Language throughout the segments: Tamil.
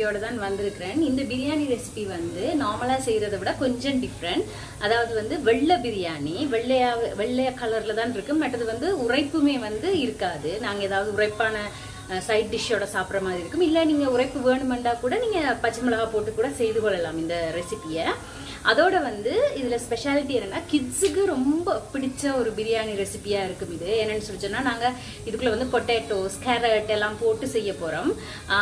ரெசிபியோட தான் வந்திருக்கிறேன். இந்த பிரியாணி ரெசிபி வந்து நார்மலா செய்யறதை விட கொஞ்சம் டிஃப்ரெண்ட். அதாவது வந்து வெள்ளை பிரியாணி, வெள்ளைய கலர்ல தான் இருக்கு. மற்றது வந்து உரைப்புமே வந்து இருக்காது. நாங்க ஏதாவது உரைப்பான சைட் டிஷ்ஷோட சாப்பிட்ற மாதிரி இருக்கும். இல்லை நீங்க உரைப்பு வேணுமெண்டா கூட நீங்க பச்சை மிளகா போட்டு கூட செய்து கொள்ளலாம் இந்த ரெசிபியை. அதோட வந்து இதுல ஸ்பெஷாலிட்டி என்னன்னா, கிட்ஸுக்கு ரொம்ப பிடிச்ச ஒரு பிரியாணி ரெசிபியா இருக்கும் இது. என்னன்னு சொல்லி சொன்னா, நாங்க இதுக்குள்ள வந்து பொட்டேட்டோஸ், கேரட் எல்லாம் போட்டு செய்ய போறோம்.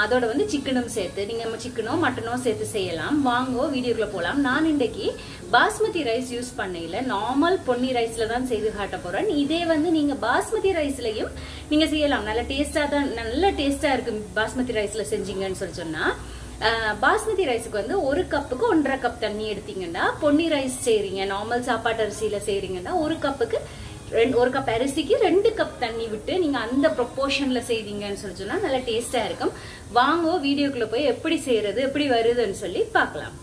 அதோட வந்து சிக்கனும் சேர்த்து, நீங்க சிக்கனோ மட்டனோ சேர்த்து செய்யலாம். வாங்கோ வீடியோக்குள்ள போலாம். நான் இன்றைக்கு பாஸ்மதி ரைஸ் யூஸ் பண்ணல, நார்மல் பொன்னி ரைஸ்ல தான் செய்து காட்ட போறேன். இதே வந்து நீங்க பாஸ்மதி ரைஸ்லயும் நீங்க செய்யலாம். நல்ல டேஸ்டா இருக்கு பாஸ்மதி ரைஸ்ல செஞ்சீங்கன்னு சொல்லி சொன்னா. பாஸ்மதி ரைஸுக்கு வந்து 1 கப்புக்கு 1.5 கப் தண்ணி எடுத்தீங்கன்னா, பொன்னி ரைஸ் செய்றீங்க, நார்மல் சாப்பாட்டு அரிசியில செய்றீங்கன்னா 1 கப்புக்கு 1 கப் அரிசிக்கு 2 கப் தண்ணி விட்டு நீங்க அந்த ப்ரொப்போர்ஷன்ல செய்தீங்கன்னு சொல்லி சொன்னா நல்ல டேஸ்டா இருக்கும். வாங்க வீடியோக்குள்ள போய் எப்படி செய்யறது, எப்படி வருதுன்னு சொல்லி பார்க்கலாம்.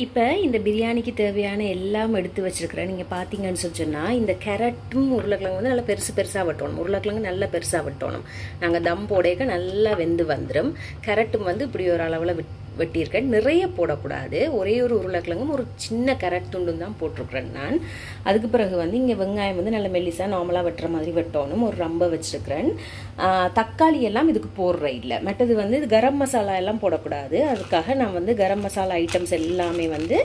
இப்போ இந்த பிரியாணிக்கு தேவையான எல்லாம் எடுத்து வச்சிருக்கிறேன். நீங்கள் பார்த்தீங்கன்னு சொல்லி சொன்னால், இந்த கேரட்டும் உருளைக்கிழங்கு வந்து நல்லா பெருசாக வெட்டணும். உருளைக்கிழங்கு நல்லா பெருசாக வெட்டணும். நாங்கள் தம் போடையக்க நல்லா வெந்து வந்துடும். கேரட்டும் வந்து இப்படி ஒரு அளவில் வெட்டியிருக்கேன். நிறைய போடக்கூடாது. ஒரே ஒரு உருளைக்கிழங்கும் ஒரு சின்ன கேரட் துண்டும் தான் போட்டிருக்கிறேன் நான். அதுக்கு பிறகு வந்து இங்கே வெங்காயம் வந்து நல்ல மெல்லிசாக நார்மலாக வெட்டுற மாதிரி வெட்டணும். ஒரு ரம்பை வச்சிருக்கிறேன். தக்காளி எல்லாம் இதுக்கு போடுற இல்லை. மற்றது வந்து இது கரம் மசாலா எல்லாம் போடக்கூடாது. அதுக்காக நான் வந்து கரம் மசாலா ஐட்டம்ஸ் எல்லாமே வந்து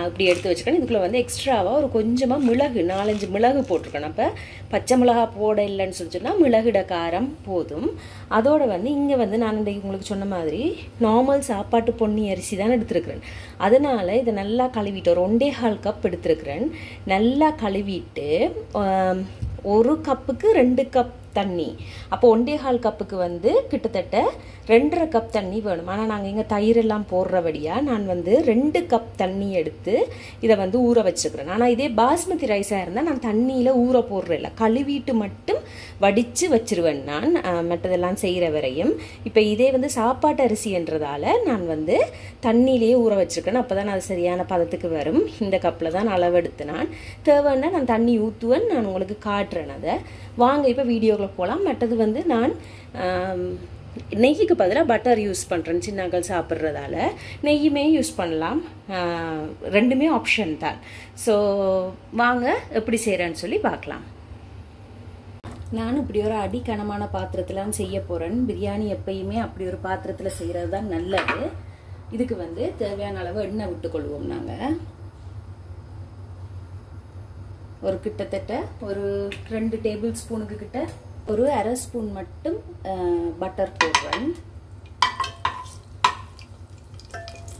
இப்படி எடுத்து வச்சுருக்கேன். இதுக்குள்ளே வந்து எக்ஸ்ட்ராவாக ஒரு கொஞ்சமாக மிளகு, 4-5 மிளகு போட்டிருக்கேன். அப்போ பச்சை மிளகா போட இல்லைன்னு சொல்லி சொன்னால் மிளகுட காரம் போதும். அதோட வந்து இங்கே வந்து நான் உங்களுக்கு சொன்ன மாதிரி நார்மல் சாப்பாட்டு பொன்னி அரிசி தான் எடுத்துருக்கிறேன். அதனால் இதை நல்லா கழுவிட்டு ஒரு 1.25 கப் எடுத்துருக்கிறேன். நல்லா கழுவிட்டு 1 கப்புக்கு 2 கப் தண்ணி. அப்போ 1.25 கப்புக்கு வந்து கிட்டத்தட்ட 2.5 கப் தண்ணி வேணும். ஆனால் நாங்கள் இங்கே தயிரெல்லாம் போடுறபடியாக நான் வந்து 2 கப் தண்ணி எடுத்து இதை வந்து ஊற வச்சுக்கிறேன். ஆனால் இதே பாஸ்மதி ரைஸாக இருந்தால் நான் தண்ணியில் ஊற போடுறதில்ல, கழுவிட்டு மட்டும் வடித்து வச்சிருவேன் நான் மற்றதெல்லாம் செய்கிற வரையும். இப்போ இதே வந்து சாப்பாட்டு அரிசின்றதால நான் வந்து தண்ணியிலேயே ஊற வச்சுருக்கேன். அப்போ தான் அது சரியான பதத்துக்கு வரும். இந்த கப்பில் தான் அளவெடுத்து நான் தேவைன்னா நான் தண்ணி ஊற்றுவேன். நான் உங்களுக்கு காட்டுறேன் அதை. வாங்க இப்போ வீடியோக்குள்ள போகலாம். மற்றது வந்து நான் நெய்யுக்கு பதிலாக பட்டர் யூஸ் பண்ணுறேன். சின்னங்கள் சாப்பிட்றதால நெய்யுமே யூஸ் பண்ணலாம். ரெண்டுமே ஆப்ஷன் தான். ஸோ வாங்க எப்படி செய்கிறேன்னு சொல்லி பார்க்கலாம். நான் இப்படி ஒரு அடிக்கனமான பாத்திரத்தில் செய்ய போகிறேன். பிரியாணி எப்பயுமே அப்படி ஒரு பாத்திரத்தில் செய்கிறது தான் நல்லது. இதுக்கு வந்து தேவையான அளவு எண்ணெய் விட்டுக்கொள்வோம். நாங்கள் ஒரு கிட்டத்தட்ட ஒரு 2 டேபிள் ஸ்பூனுக்கு கிட்ட ஒரு 1/2 ஸ்பூன் மட்டும் பட்டர் போடுறேன்.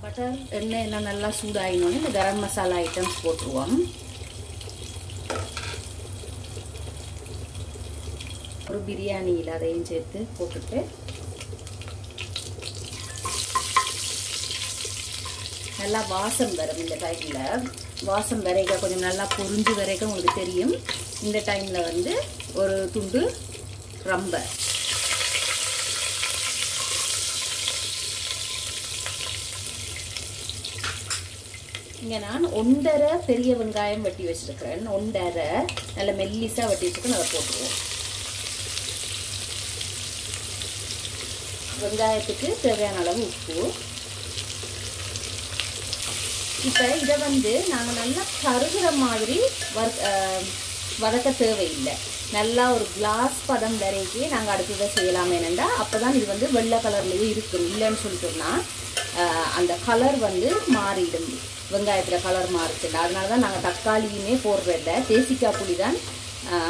பட்டர் எண்ணெய் எல்லாம் நல்லா சூடாயினோன்னு இந்த கரம் மசாலா ஐட்டம்ஸ் போட்டுருவோம். ஒரு பிரியாணியில் அதையும் சேர்த்து போட்டுட்டு நல்லா வாசம் வரும். இந்த டைமில் வாசம் வரைக்க கொஞ்சம் நல்லா பொரிஞ்சு வரைக்க உங்களுக்கு தெரியும். இந்த டைமில் வந்து ஒரு துண்டு ரம்பை, இங்கே நான் 1.5 பெரிய வெங்காயம் வெட்டி வச்சிருக்கிறேன். 1.5 நல்ல மெல்லிஸாக வெட்டி வச்சுருக்கேன். அதை போட்டுருவோம். வெங்காயத்துக்கு தேவையான அளவு உப்பு. இப்போ இதை வந்து நாங்கள் நல்லா கருகிற மாதிரி வதக்க தேவையில்லை. நல்லா ஒரு கிளாஸ் பதம் வரைக்கே நாங்கள் அடுத்ததை செய்யலாம். என்னென்னா அப்போ தான் இது வந்து வெள்ளை கலர்லேயே இருக்கும். இல்லைன்னு சொல்லிட்டோம்னா அந்த கலர் வந்து மாறிடும். வெங்காயத்தில் கலர் மாறிச்சுல. அதனால தான் நாங்கள் தக்காளியுமே போடுறதில்ல. தேசிக்காய் புளி தான்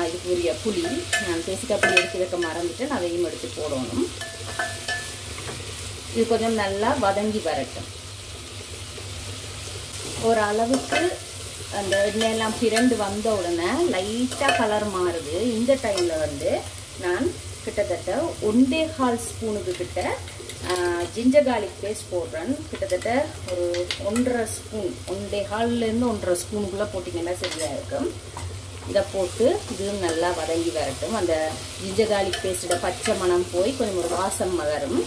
இதுக்குரிய புளி. நான் தேசிக்காய் புளி எடுத்து வைக்க மறந்துட்டு அதையும் எடுத்து போடணும். இது கொஞ்சம் நல்லா வதங்கி வரட்டும். ஒரு அளவுக்கு அந்த எண்ணெயெல்லாம் பிறண்டு வந்த உடனே லைட்டாக கலர் மாறுது. இந்த டைமில் வந்து நான் கிட்டத்தட்ட 1.25 ஸ்பூனுக்கு கிட்ட ஜிஞ்சர் கார்லிக் பேஸ்ட் போடுறேன். கிட்டத்தட்ட ஒரு 1.5 ஸ்பூன், 1.25லேருந்து 1.5 ஸ்பூனுக்குள்ளே போட்டிங்கன்னா சரியாக இருக்கும். இதை போட்டு இதுவும் நல்லா வதங்கி வரட்டும். அந்த ஜிஞ்சர் கார்லிக் பேஸ்ட்டோட பச்சை மணம் போய் கொஞ்சம் ஒரு வாசம் வரும்.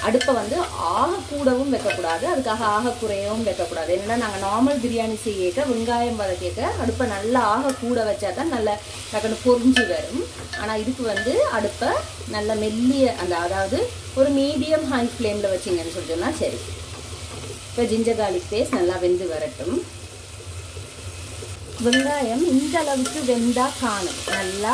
அடுப்பை வந்து ஆக கூடவும் வைக்கக்கூடாது, அதுக்காக ஆக குறையவும் வைக்கக்கூடாது. ஏன்னா நாங்கள் நார்மல் பிரியாணி செய்ய வெங்காயம் வதக்க அடுப்பை நல்லா ஆக கூட வச்சா தான் நல்லா டக்குனு பொரிஞ்சு வரும். ஆனால் இதுக்கு வந்து அடுப்பை நல்லா மெல்லிய அதாவது ஒரு மீடியம் ஹை ஃப்ளேமில் வச்சிங்கன்னு சொல்லி சொன்னால் சரி. இப்போ ஜிஞ்சர் கார்லிக் பேஸ்ட் நல்லா வெந்து வரட்டும். வெங்காயம் இந்த அளவுக்கு வெந்தா காணும், நல்லா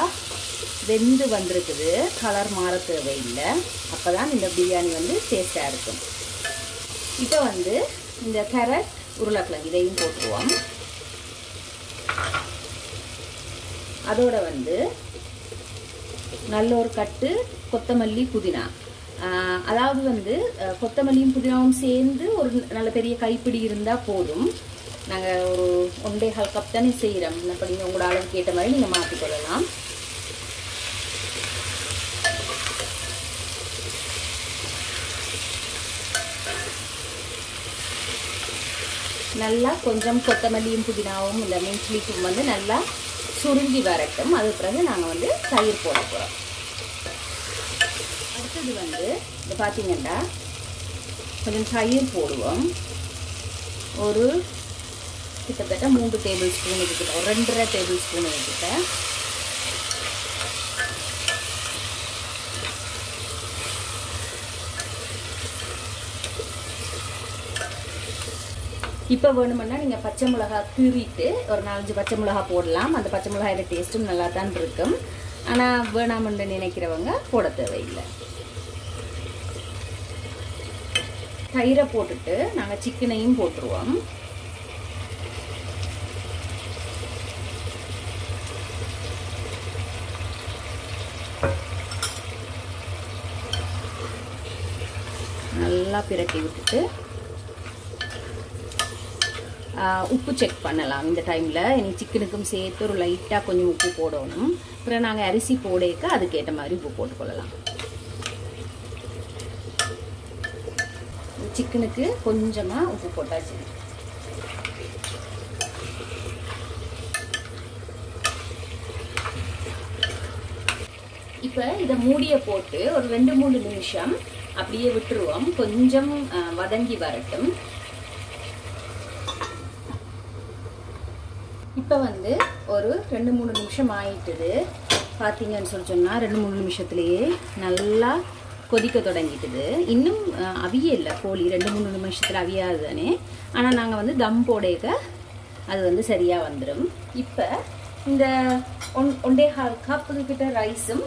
வெந்து வந்திருக்குது, கலர் மாற தேவையில்லை. அப்போ தான் இந்த பிரியாணி வந்து டேஸ்டாக இருக்கும். இப்போ வந்து இந்த கேரட் உருளைக்கிழங்கு இதையும் போட்டுருவோம். அதோட வந்து நல்ல ஒரு கட்டு கொத்தமல்லி புதினா, அதாவது வந்து கொத்தமல்லியும் புதினாவும் சேர்ந்து ஒரு நல்ல பெரிய கைப்பிடி இருந்தால் போதும். நாங்கள் ஒரு 1.5 கப் தானே செய்கிறோம், அப்போ நீங்கள் உங்களோட அளவுக்கு ஏற்ற மாதிரி நீங்கள் மாற்றிக்கொள்ளலாம். நல்லா கொஞ்சம் கொத்தமல்லியும் புதினாவும் இந்த மின்ட்லிக்கும் வந்து நல்லா சுருங்கி வரட்டும். அது பிறகு நாங்கள் வந்து தயிர் போட போகிறோம். அடுத்தது வந்து இது பார்த்தீங்கன்னா கொஞ்சம் தயிர் போடுவோம். ஒரு கிட்டத்தட்ட 3 டேபிள் ஸ்பூன் கிட்ட, ஒரு 2.5 டேபிள் ஸ்பூன் கிட்ட. இப்போ வேணுமென்னா நீங்கள் பச்சை மிளகா கீறிட்டு ஒரு 4-5 பச்சை மிளகா போடலாம். அந்த பச்சை மிளகாயோட டேஸ்ட்டும் நல்லா தான் இருக்கும். ஆனால் வேணாமென்று நினைக்கிறவங்க போட தேவையில்லை. தயிரை போட்டுட்டு நாங்கள் சிக்கனையும் போட்டுருவோம். நல்லா பிரட்டி விட்டுட்டு உப்பு செக் பண்ணலாம். இந்த டைமில் இனி சிக்கனுக்கும் சேர்த்து ஒரு லைட்டாக கொஞ்சம் உப்பு போடணும். அப்புறம் நாங்கள் அரிசி போடக்க அதுக்கேற்ற மாதிரி உப்பு போட்டுக்கொள்ளலாம். சிக்கனுக்கு கொஞ்சமாக உப்பு போட்டாச்சு. இப்போ இதை மூடிய போட்டு ஒரு 2-3 நிமிஷம் அப்படியே விட்டுருவோம், கொஞ்சம் வதங்கி வரட்டும். இப்போ வந்து ஒரு 2-3 நிமிஷம் ஆயிட்டுது. பார்த்தீங்கன்னு சொல்லி சொன்னால் 2-3 நிமிஷத்துலேயே நல்லா கொதிக்க தொடங்கிட்டுது. இன்னும் அவிய இல்லை கோழி, 2-3 நிமிஷத்தில் அவியாது தானே. ஆனால் நாங்கள் வந்து தம் போடக்க அது வந்து சரியாக வந்துடும். இப்போ இந்த 1.5 கப்பு கிட்ட ரைஸும்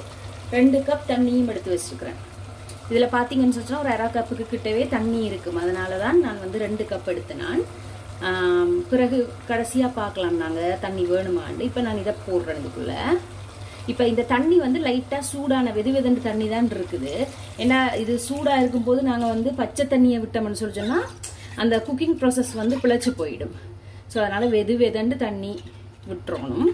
2 கப் தண்ணியும் எடுத்து வச்சுருக்கிறேன். இதில் பார்த்தீங்கன்னு சொன்னால் ஒரு 1/2 கப்புக்கு கிட்டவே தண்ணி இருக்கும். அதனால தான் நான் வந்து 2 கப் எடுத்தேன். பிறகு கடைசியாக பார்க்கலாம் நாங்கள் தண்ணி வேணுமான்னு. இப்போ நான் இதை போடுறேன் இதுக்குள்ளே. இப்போ இந்த தண்ணி வந்து லைட்டாக சூடான வெதுவெதுண்டு தண்ணி தான் இருக்குது. ஏன்னா இது சூடாக இருக்கும்போது நாங்கள் வந்து பச்சை தண்ணியை விட்டோம்னு சொல்லி சொன்னால் அந்த குக்கிங் ப்ராசஸ் வந்து பிழைச்சி போயிடும். ஸோ அதனால் வெதுவெதுண்டு தண்ணி விட்டுறணும்.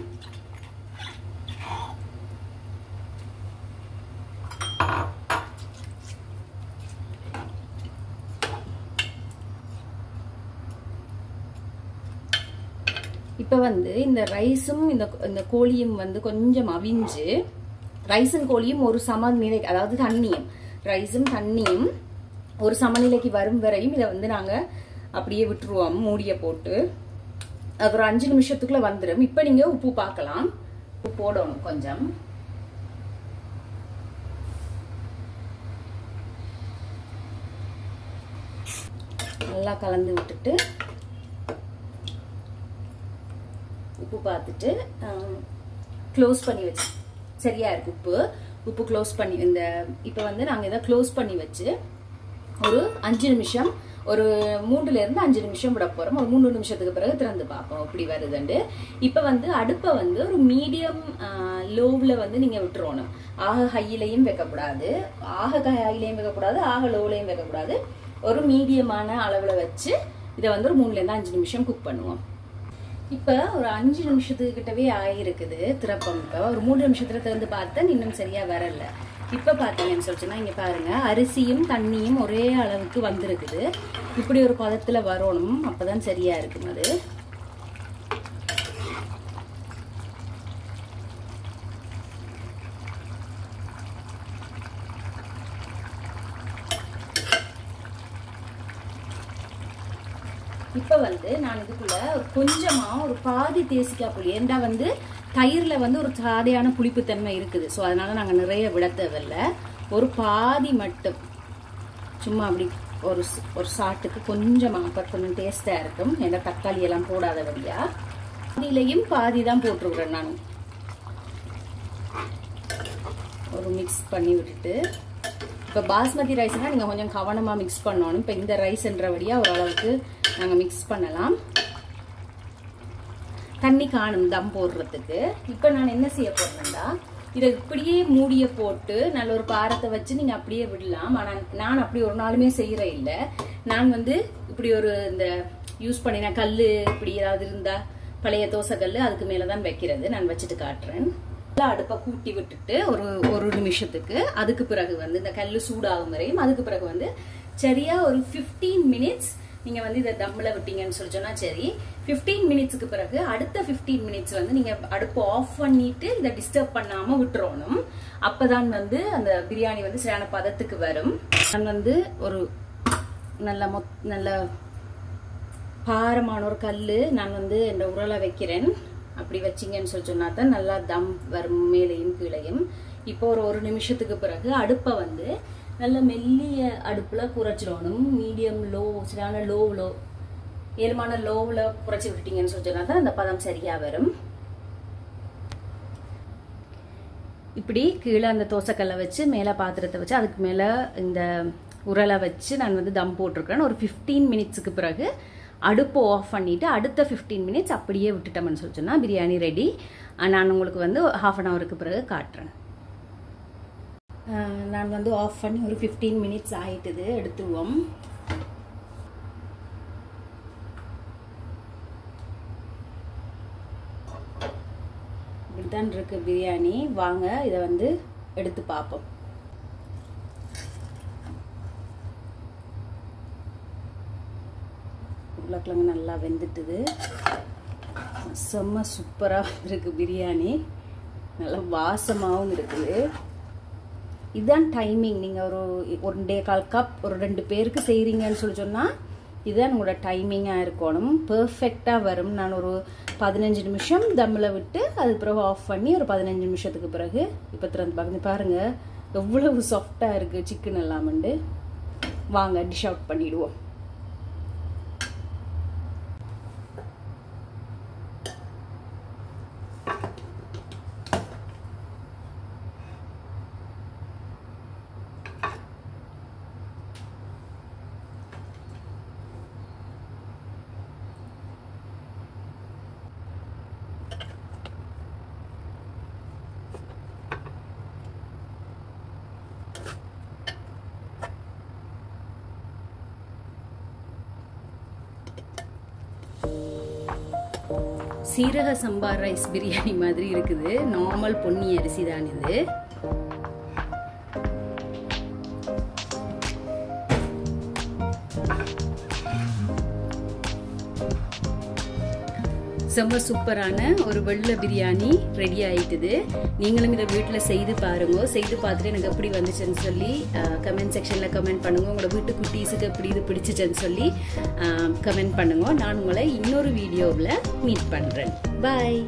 இப்போ வந்து இந்த ரைஸும் இந்த கோழியும் வந்து கொஞ்சம் அவிஞ்சு, ரைஸும் கோழியும் ஒரு சமநிலை, அதாவது தண்ணியும் ரைஸும் தண்ணியும் ஒரு சமநிலைக்கு வரும் வரையும் இதை வந்து நாங்கள் அப்படியே விட்டுருவோம் மூடியை போட்டு. அது ஒரு 5 நிமிஷத்துக்குள்ள வந்துடும். இப்போ நீங்கள் உப்பு பார்க்கலாம், உப்பு போடணும் கொஞ்சம். நல்லா கலந்து விட்டுட்டு உப்பு பார்த்துட்டு க்ளோஸ் பண்ணி வச்சு, சரியா இருக்கு உப்பு க்ளோஸ் பண்ணி இந்த இப்போ வந்து நாங்கள் இதை க்ளோஸ் பண்ணி வச்சு ஒரு 5 நிமிஷம், ஒரு 3-5 நிமிஷம் விட போகிறோம். ஒரு 3 நிமிஷத்துக்கு பிறகு திறந்து பார்ப்போம் இப்படி வருதுண்டு. இப்போ வந்து அடுப்பை வந்து ஒரு மீடியம் லோவில் வந்து நீங்கள் விட்டுறணும். ஆக ஹையிலையும் வைக்கக்கூடாது, ஆக ஹையிலையும் வைக்கக்கூடாது, ஆக லோவிலையும் வைக்கக்கூடாது. ஒரு மீடியமான அளவில் வச்சு இதை வந்து ஒரு 3-5 நிமிஷம் குக் பண்ணுவோம். இப்போ ஒரு 5 நிமிஷத்துக்கு கிட்டவே ஆகிருக்குது திறப்பம். இப்போ ஒரு 3 நிமிஷத்துல திறந்து பார்த்தேன், இன்னும் சரியா வரல. இப்போ பார்த்தீங்கன்னு சொல்லிச்சுன்னா இங்கே பாருங்க, அரிசியும் தண்ணியும் ஒரே அளவுக்கு வந்திருக்குது. இப்படி ஒரு பதத்தில் வரணும், அப்போதான் சரியா இருக்கும் அது. இப்போ வந்து நான் இதுக்குள்ள கொஞ்சமா ஒரு பாதி தேசிக்காய் புளி, ஏண்டா வந்து தயிர்ல வந்து ஒரு சாதையான புளிப்புத்தன்மை இருக்குது. ஸோ அதனால நாங்கள் நிறைய விட தேவையில்லை. ஒரு பாதி மட்டும் சும்மா அப்படி ஒரு சாட்டுக்கு கொஞ்சமா, அப்போ கொஞ்சம் டேஸ்டா இருக்கும். ஏன்னா தக்காளி எல்லாம் போடாத வழியா பாதியிலையும் பாதி தான் போட்டுருக்குறேன் நான். ஒரு மிக்ஸ் பண்ணி விட்டுட்டு, இப்போ பாஸ்மதி ரைஸ்னா நீங்கள் கொஞ்சம் கவனமாக மிக்ஸ் பண்ணணும். இப்போ இந்த ரைஸ்ன்றபடியாக ஓரளவுக்கு நாங்கள் மிக்ஸ் பண்ணலாம். தண்ணி காணும் தம் போடுறதுக்கு. இப்போ நான் என்ன செய்ய போறேன்னா, இதை இப்படியே மூடிய போட்டு நல்ல ஒரு பாரத்தை வச்சு நீங்கள் அப்படியே விடலாம். ஆனால் நான் அப்படி ஒரு நாளுமே செய்கிற இல்லை. நான் வந்து இப்படி ஒரு இந்த யூஸ் பண்ணின கல் இப்படி ஏதாவது இருந்தால் பழைய தோசை கல் அதுக்கு மேலே தான் வைக்கிறது. நான் வச்சுட்டு காட்டுறேன். அடுப்பை கூட்டி விட்டுட்டு ஒரு நிமிஷத்துக்கு, அதுக்கு பிறகு வந்து இந்த கல் சூடாகும் வரையும், அதுக்கு பிறகு வந்து சரியா ஒரு 15 மினிட்ஸ் நீங்க வந்து இதை தம்ல விட்டீங்கன்னு சொல்லி சொன்னா சரி. 15 மினிட்ஸ்க்கு பிறகு அடுத்த 15 மினிட்ஸ் வந்து நீங்க அடுப்பு ஆஃப் பண்ணிட்டு இதை டிஸ்டர்ப் பண்ணாம விட்டுறணும். அப்பதான் வந்து அந்த பிரியாணி வந்து சரியான பதத்துக்கு வரும். நான் வந்து ஒரு நல்ல பாரமான ஒரு கல் நான் வந்து இந்த உரலை வைக்கிறேன். அப்படி வச்சிங்கன்னு சொல்லி சொன்னா தான் நல்லா தம் வரும் மேலையும் கீழையும். இப்போ ஒரு நிமிஷத்துக்கு பிறகு அடுப்பை வந்து நல்ல மெல்லிய அடுப்புல குறைச்சிடணும். மீடியம் லோ, சரியான ஏழுமான லோவில் குறைச்சி விட்டீங்கன்னு சொல்லி சொன்னா தான் அந்த பதம் சரியா வரும். இப்படி கீழே அந்த தோசைக்கல்லை வச்சு மேலே பாத்திரத்தை வச்சு அதுக்கு மேலே இந்த உரலை வச்சு நான் வந்து தம் போட்டிருக்கிறேன். ஒரு 15 மினிட்ஸுக்கு பிறகு அடுப்பு ஆஃப் பண்ணிட்டு அடுத்த 15 மினிட்ஸ் அப்படியே விட்டுட்டோம்னு சொல்லி சொன்னா பிரியாணி ரெடி. நான் உங்களுக்கு வந்து ½ அன் ஹவருக்கு பிறகு காட்டுறேன். நான் வந்து ஆஃப் பண்ணி ஒரு 15 மினிட்ஸ் ஆயிட்டுது. எடுத்துருவோம். இப்படித்தான் இருக்கு பிரியாணி. வாங்க இதை வந்து எடுத்து பார்ப்போம். உருளைக்கிழங்கு நல்லா வெந்துட்டுது. செம்ம சூப்பராக இருக்கு பிரியாணி. நல்லா வாசமாகவும் இருக்குது. இதுதான் டைமிங். நீங்கள் ஒரு 1.25 கப் ஒரு 2 பேருக்கு செய்கிறீங்கன்னு சொல்லி சொன்னால் இதுதான் உங்களோட டைமிங்காக இருக்கணும். பெர்ஃபெக்டாக வரும். நான் ஒரு 15 நிமிஷம் தம்மில் விட்டு அது பிறகு ஆஃப் பண்ணி ஒரு 15 நிமிஷத்துக்கு பிறகு இப்போ திறந்து பாருங்கள் எவ்வளவு சாஃப்டாக இருக்குது சிக்கன் எல்லாமண்டு. வாங்க டிஷ் அவுட் பண்ணிடுவோம். சீரக சம்பா ரைஸ் பிரியாணி மாதிரி இருக்குது. நார்மல் பொன்னி அரிசி தான் இது. செம்ம சூப்பரான ஒரு வெள்ளை பிரியாணி ரெடி ஆயிட்டுது. நீங்களும் இதை வீட்டில் செய்து பாருங்க. செய்து பார்த்துட்டு எனக்கு எப்படி வந்துச்சுன்னு சொல்லி கமெண்ட் செக்ஷனில் கமெண்ட் பண்ணுங்க. உங்களோட வீட்டு குட்டீஸுக்கு எப்படி இது பிடிச்சிச்சுன்னு சொல்லி கமெண்ட் பண்ணுங்க. நான் உங்களை இன்னொரு வீடியோவில் மீட் பண்ணுறேன். பாய்.